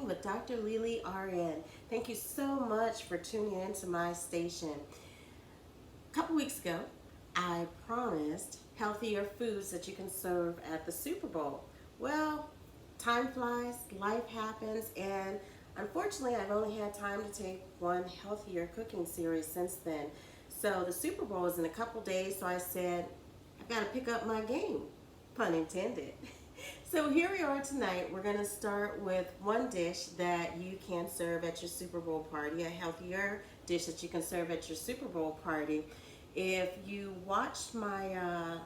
Cooking with Dr. Lily RN. Thank you so much for tuning into my station. A couple weeks ago, I promised healthier foods that you can serve at the Super Bowl. Well, time flies, life happens, and unfortunately, I've only had time to take one healthier cooking series since then. So the Super Bowl is in a couple days, so I said, I've got to pick up my game, pun intended. So here we are tonight. We're going to start with one dish that you can serve at your Super Bowl party, a healthier dish that you can serve at your Super Bowl party. If you watched my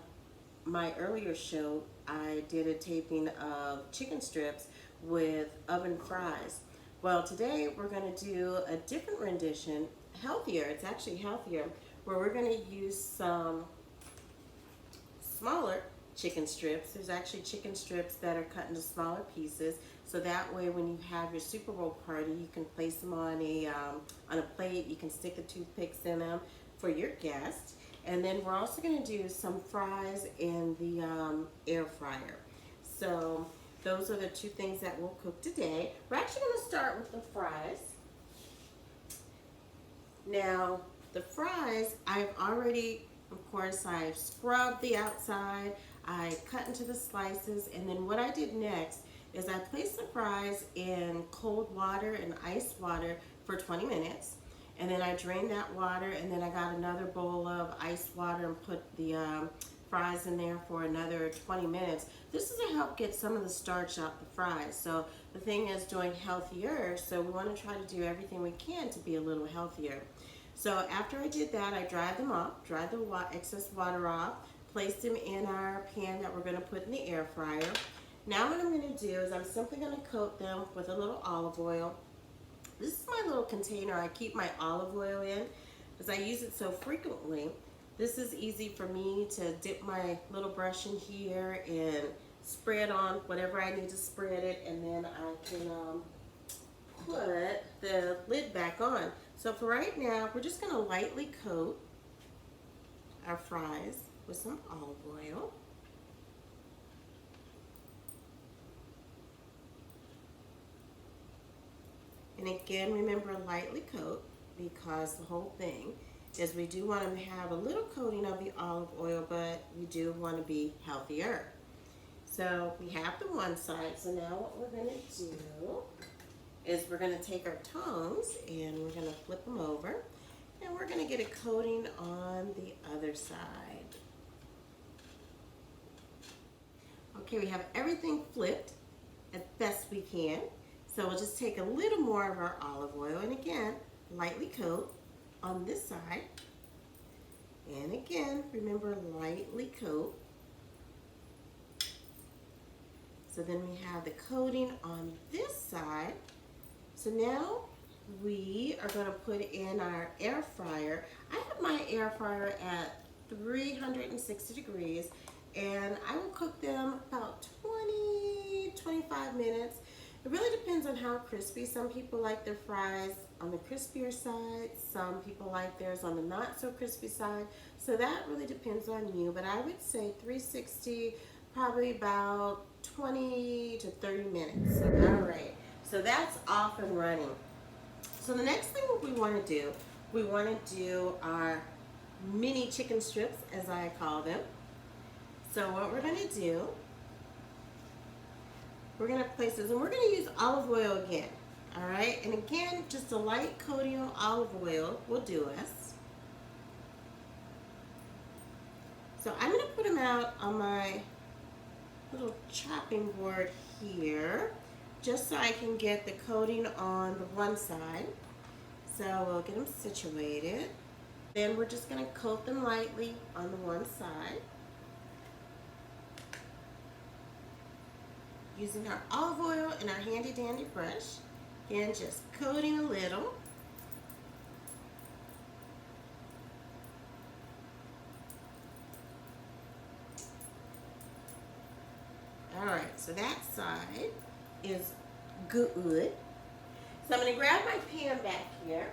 earlier show, I did a taping of chicken strips with oven fries. Well, today we're going to do a different rendition, healthier. It's actually healthier, where we're going to use some smaller chicken strips. There's actually chicken strips that are cut into smaller pieces, so that way when you have your Super Bowl party, you can place them on a plate. You can stick the toothpicks in them for your guests. And then we're also going to do some fries in the air fryer. So those are the two things that we'll cook today. We're actually going to start with the fries. Now, the fries, I've already, of course, I've scrubbed the outside, I cut into the slices, and then what I did next is I placed the fries in cold water and ice water for 20 minutes. And then I drained that water, and then I got another bowl of ice water and put the fries in there for another 20 minutes. This is to help get some of the starch out the fries. So the thing is doing healthier, so we want to try to do everything we can to be a little healthier. So after I did that, I dried them off, dried the excess water off, placed them in our pan that we're going to put in the air fryer. Now what I'm going to do is I'm simply going to coat them with a little olive oil. This is my little container I keep my olive oil in because I use it so frequently. This is easy for me to dip my little brush in here and spread on whatever I need to spread it, and then I can put the lid back on. So for right now, we're just going to lightly coat our fries with some olive oil. And again, remember, lightly coat, because the whole thing is we do want to have a little coating of the olive oil, but we do want to be healthier. So we have the one side. So now what we're going to do is we're going to take our tongs and we're going to flip them over, and we're going to get a coating on the other side. Okay, we have everything flipped as best we can. So we'll just take a little more of our olive oil, and again, lightly coat on this side. And again, remember, lightly coat. So then we have the coating on this side. So now we are going to put in our air fryer. I have my air fryer at 360 degrees, and I will cook them about 20-25 minutes. It really depends on how crispy. Some people like their fries on the crispier side. Some people like theirs on the not so crispy side. So that really depends on you. But I would say 360, probably about 20 to 30 minutes. All right. So that's off and running. So the next thing we want to do, we want to do our mini chicken strips, as I call them. So what we're going to do, we're going to place this, and we're going to use olive oil again. All right, and again, just a light coating of olive oil will do us. So I'm going to put them out on my little chopping board here, just so I can get the coating on the one side. So we'll get them situated. Then we're just going to coat them lightly on the one side, using our olive oil and our handy dandy brush. Again, just coating a little. All right, so that side is good. So I'm going to grab my pan back here.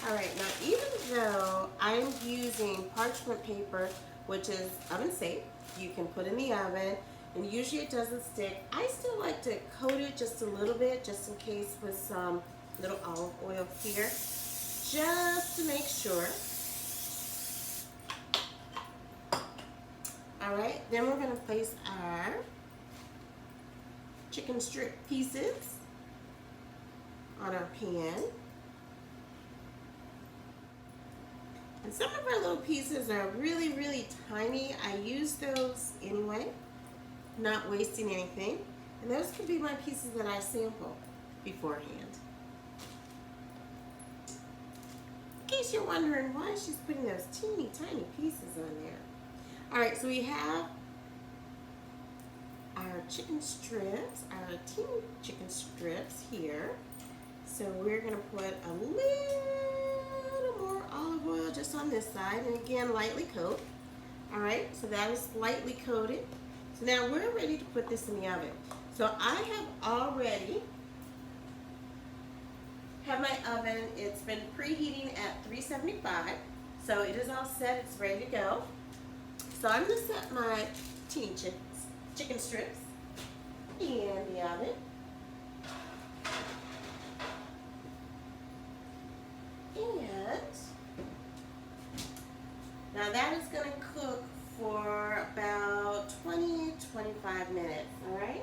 All right, now even though I'm using parchment paper, which is oven safe, you can put in the oven, and usually it doesn't stick. I still like to coat it just a little bit, just in case, with some little olive oil here, just to make sure. All right, then we're gonna place our chicken strip pieces on our pan. And some of our little pieces are really, really tiny. I use those anyway, not wasting anything. And those could be my pieces that I sample beforehand. In case you're wondering why she's putting those teeny tiny pieces on there. All right, so we have our chicken strips, our teeny chicken strips here. So we're gonna put a little more olive oil just on this side, and again, lightly coat. All right, so that is lightly coated. So now we're ready to put this in the oven. So I have already have my oven, it's been preheating at 375. So it is all set, it's ready to go. So I'm gonna set my teeny chicken strips in the oven. And now that is going to cook for about 20-25 minutes, all right?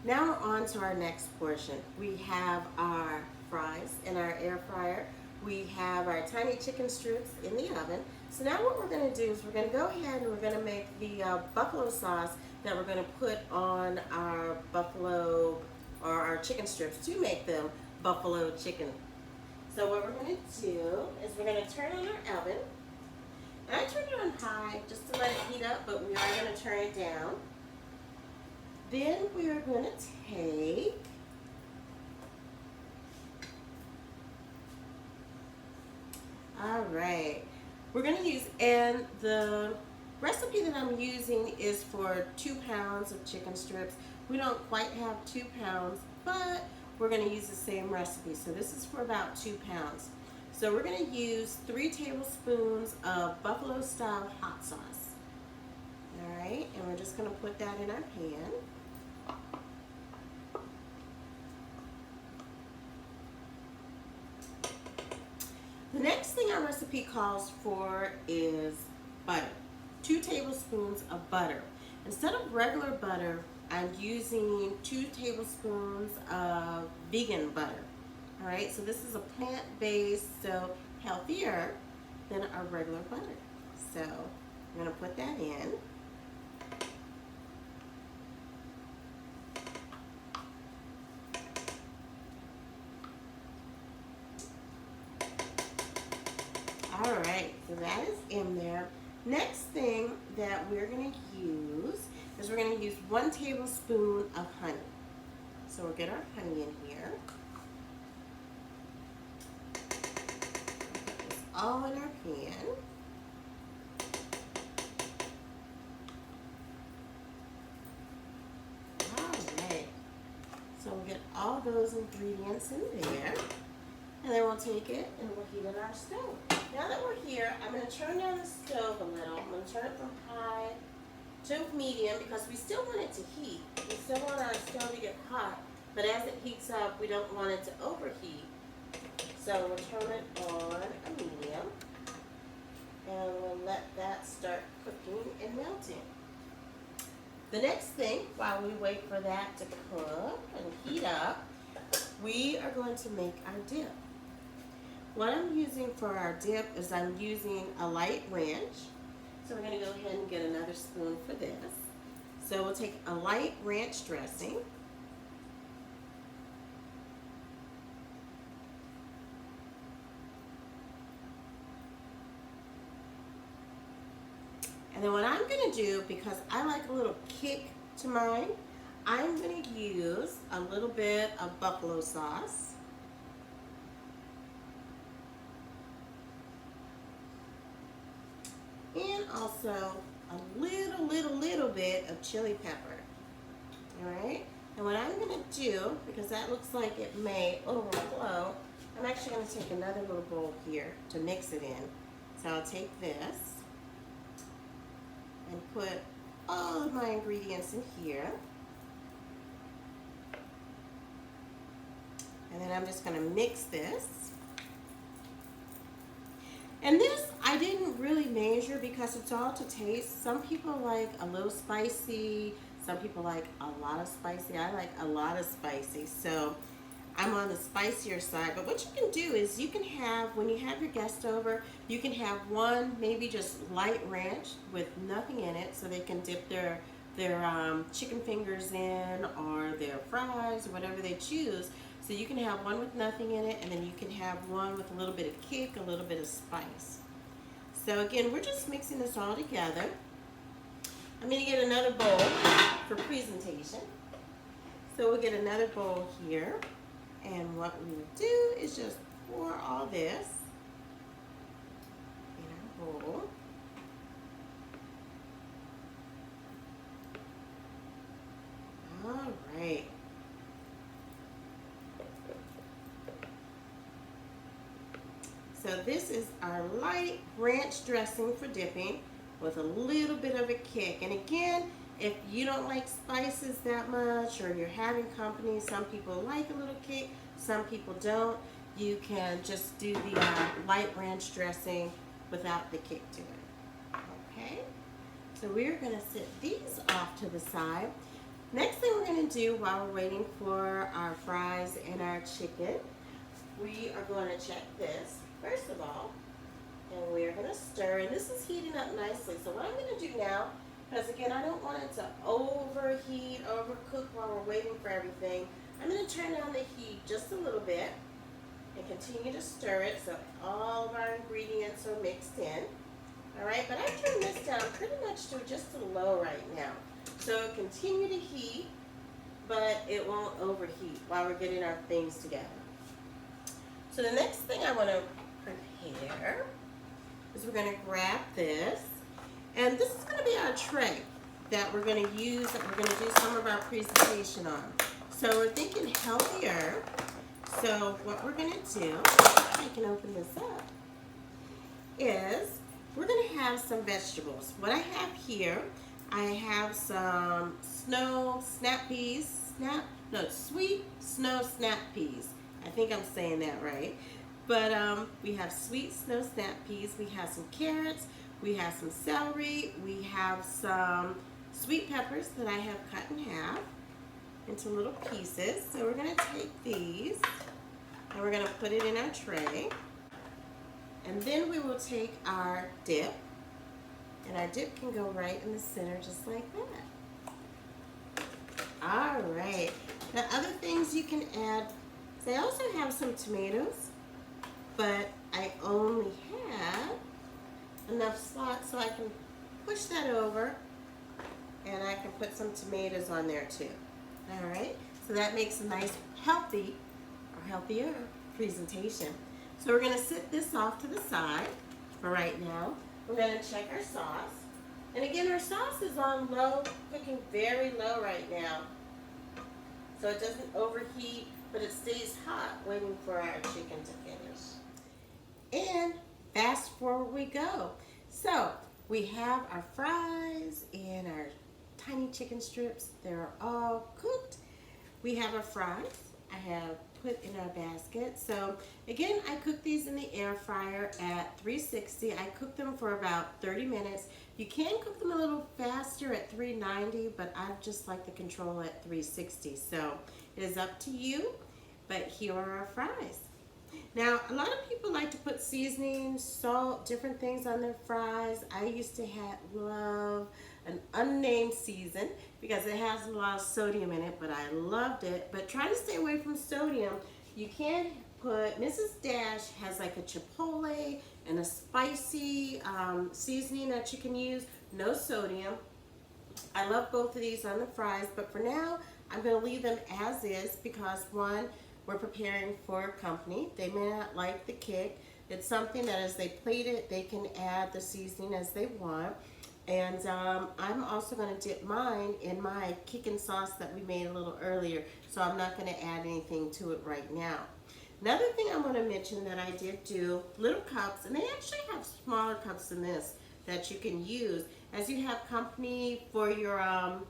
Now we're on to our next portion. We have our fries in our air fryer. We have our tiny chicken strips in the oven. So now what we're going to do is we're going to go ahead and we're going to make the buffalo sauce that we're going to put on our buffalo or our chicken strips to make them buffalo chicken. So what we're going to do is we're going to turn on our oven. And I turned it on high just to let it heat up, but we are going to turn it down. Then we are going to take all right. We're going to use, and the recipe that I'm using is for 2 pounds of chicken strips. We don't quite have 2 pounds, but we're going to use the same recipe. So this is for about 2 pounds. So we're going to use 3 tablespoons of buffalo style hot sauce. All right, and we're just going to put that in our pan. The next thing our recipe calls for is butter. 2 tablespoons of butter. Instead of regular butter, I'm using 2 tablespoons of vegan butter. All right, so this is a plant-based, so healthier than our regular butter. So I'm gonna put that in. All right, so that is in there. Next thing that we're gonna use is we're gonna use 1 tablespoon of honey. So we'll get our honey in here. Put this all in our pan. All right, so we'll get all those ingredients in there. And then we'll take it and we'll heat it on our stove. Now that we're here, I'm going to turn down the stove a little. I'm going to turn it from high to medium because we still want it to heat. We still want our stove to get hot, but as it heats up, we don't want it to overheat. So we'll turn it on a medium, and we'll let that start cooking and melting. The next thing, while we wait for that to cook and heat up, we are going to make our dip. What I'm using for our dip is I'm using a light ranch. So we're going to go ahead and get another spoon for this. So we'll take a light ranch dressing. And then what I'm going to do, because I like a little kick to mine, I'm going to use a little bit of buffalo sauce. And also a little bit of chili pepper. All right. And what I'm going to do, because that looks like it may overflow, I'm actually going to take another little bowl here to mix it in. So I'll take this and put all of my ingredients in here. And then I'm just going to mix this. And this I didn't really measure because it's all to taste. Some people like a little spicy. Some people like a lot of spicy. I like a lot of spicy. So I'm on the spicier side. But what you can do is you can have, when you have your guests over, you can have one maybe just light ranch with nothing in it so they can dip their chicken fingers in or their fries or whatever they choose. So you can have one with nothing in it, and then you can have one with a little bit of kick, a little bit of spice. So again, we're just mixing this all together. I'm going to get another bowl for presentation. So we'll get another bowl here. And what we will do is just pour all this in our bowl. All right. So this is our light ranch dressing for dipping with a little bit of a kick. And again, if you don't like spices that much or you're having company, some people like a little kick, some people don't, you can just do the light ranch dressing without the kick to it. Okay, so we're going to set these off to the side. Next thing we're going to do while we're waiting for our fries and our chicken, we are going to check this first of all, and we're going to stir, and this is heating up nicely. So what I'm going to do now, because again, I don't want it to overheat, overcook while we're waiting for everything, I'm going to turn down the heat just a little bit and continue to stir it so all of our ingredients are mixed in. Alright, but I turn this down pretty much to just a low right now. So continue to heat, but it won't overheat while we're getting our things together. So the next thing I want to prepare is we're going to grab this, and this is going to be our tray that we're going to use, that we're going to do some of our presentation on. So we're thinking healthier. So what we're going to do, I can open this up, is we're going to have some vegetables. What I have here, I have some sweet snow snap peas. I think I'm saying that right. But we have sweet snow snap peas, we have some carrots, we have some celery, we have some sweet peppers that I have cut in half into little pieces. So we're going to take these and we're going to put it in our tray. And then we will take our dip, and our dip can go right in the center just like that. All right. Now other things you can add, so I also have some tomatoes, but I only have enough slots so I can push that over and I can put some tomatoes on there too. All right, so that makes a nice healthy or healthier presentation. So we're going to sit this off to the side for right now. We're going to check our sauce. And again, our sauce is on low, cooking very low right now. So it doesn't overheat, but it stays hot, waiting for our chicken to finish. And fast forward we go. So we have our fries and our tiny chicken strips. They're all cooked. We have our fries. I have put in our basket. So again, I cook these in the air fryer at 360. I cook them for about 30 minutes. You can cook them a little faster at 390, but I just like the control at 360. So it is up to you, but here are our fries. Now, a lot of people like to put seasoning, salt, different things on their fries. I used to love an unnamed season because it has a lot of sodium in it, but I loved it. But try to stay away from sodium. You can put, Mrs. Dash has like a chipotle and a spicy seasoning that you can use, no sodium. I love both of these on the fries, but for now, I'm going to leave them as is because one, we're preparing for company. They may not like the kick. It's something that as they plate it, they can add the seasoning as they want. And I'm also going to dip mine in my kickin' sauce that we made a little earlier, so I'm not going to add anything to it right now. Another thing I want to mention that I did do, little cups, and they actually have smaller cups than this that you can use, as you have company for your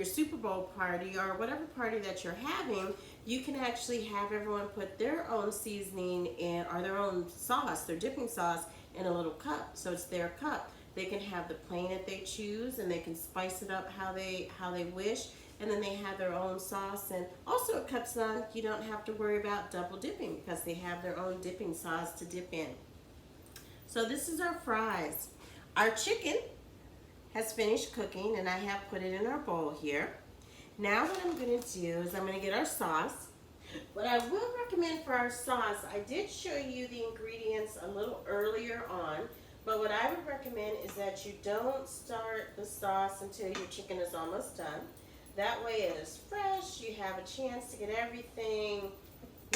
Super Bowl party or whatever party that you're having, you can actually have everyone put their own seasoning in or their own sauce, their dipping sauce, in a little cup. So it's their cup. They can have the plain that they choose, and they can spice it up how they wish. And then they have their own sauce, and also it cuts on. You don't have to worry about double dipping because they have their own dipping sauce to dip in. So this is our fries. Our chicken has finished cooking, and I have put it in our bowl here. Now what I'm going to do is I'm going to get our sauce. What I will recommend for our sauce, I did show you the ingredients a little earlier on, but what I would recommend is that you don't start the sauce until your chicken is almost done. That way it is fresh, you have a chance to get everything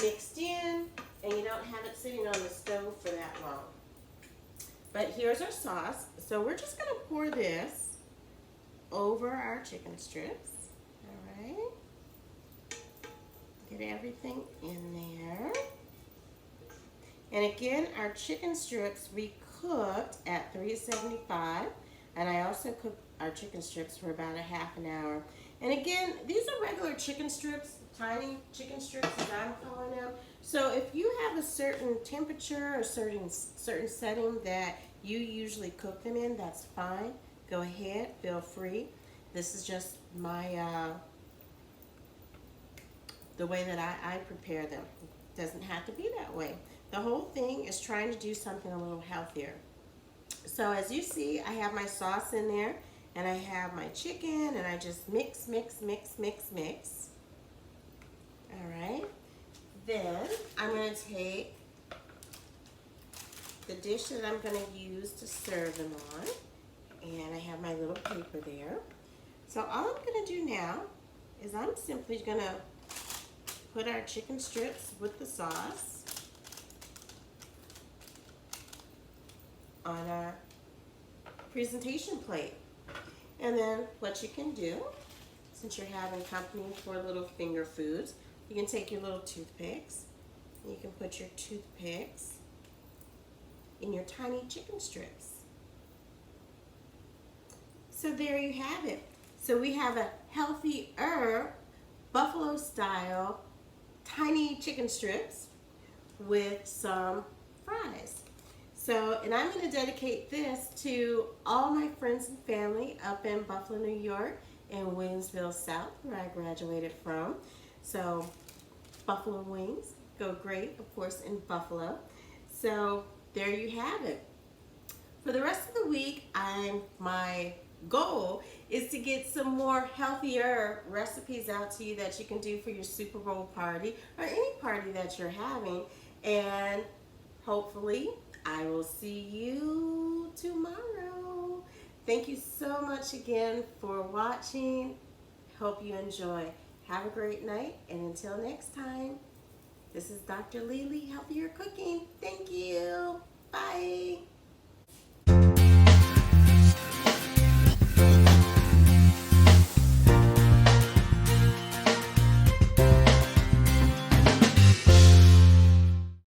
mixed in, and you don't have it sitting on the stove for that long. But here's our sauce. So we're just going to pour this over our chicken strips. All right. Get everything in there. And again, our chicken strips we cooked at 375. And I also cooked our chicken strips for about a half an hour. And again, these are regular chicken strips, tiny chicken strips as I'm calling them. So if you have a certain temperature or certain setting that you usually cook them in, that's fine. Go ahead, feel free. This is just my the way that I prepare them. It doesn't have to be that way. The whole thing is trying to do something a little healthier. So as you see, I have my sauce in there, and I have my chicken, and I just mix, mix, mix, mix, mix. All right. Then I'm going to take the dish that I'm going to use to serve them on, and I have my little paper there. So all I'm going to do now is I'm simply going to put our chicken strips with the sauce on our presentation plate. And then what you can do, since you're having company for little finger foods, you can take your little toothpicks, and you can put your toothpicks in your tiny chicken strips. So there you have it. So we have a healthier buffalo style tiny chicken strips with some fries. So, and I'm going to dedicate this to all my friends and family up in Buffalo, New York, and Williamsville South, where I graduated from. So, buffalo wings go great, of course, in Buffalo. So, there you have it. For the rest of the week, my goal is to get some more healthier recipes out to you that you can do for your Super Bowl party or any party that you're having. And hopefully, I will see you tomorrow. Thank you so much again for watching. Hope you enjoy. Have a great night, and until next time, this is Dr. Lily, Healthier Cooking. Thank you. Bye.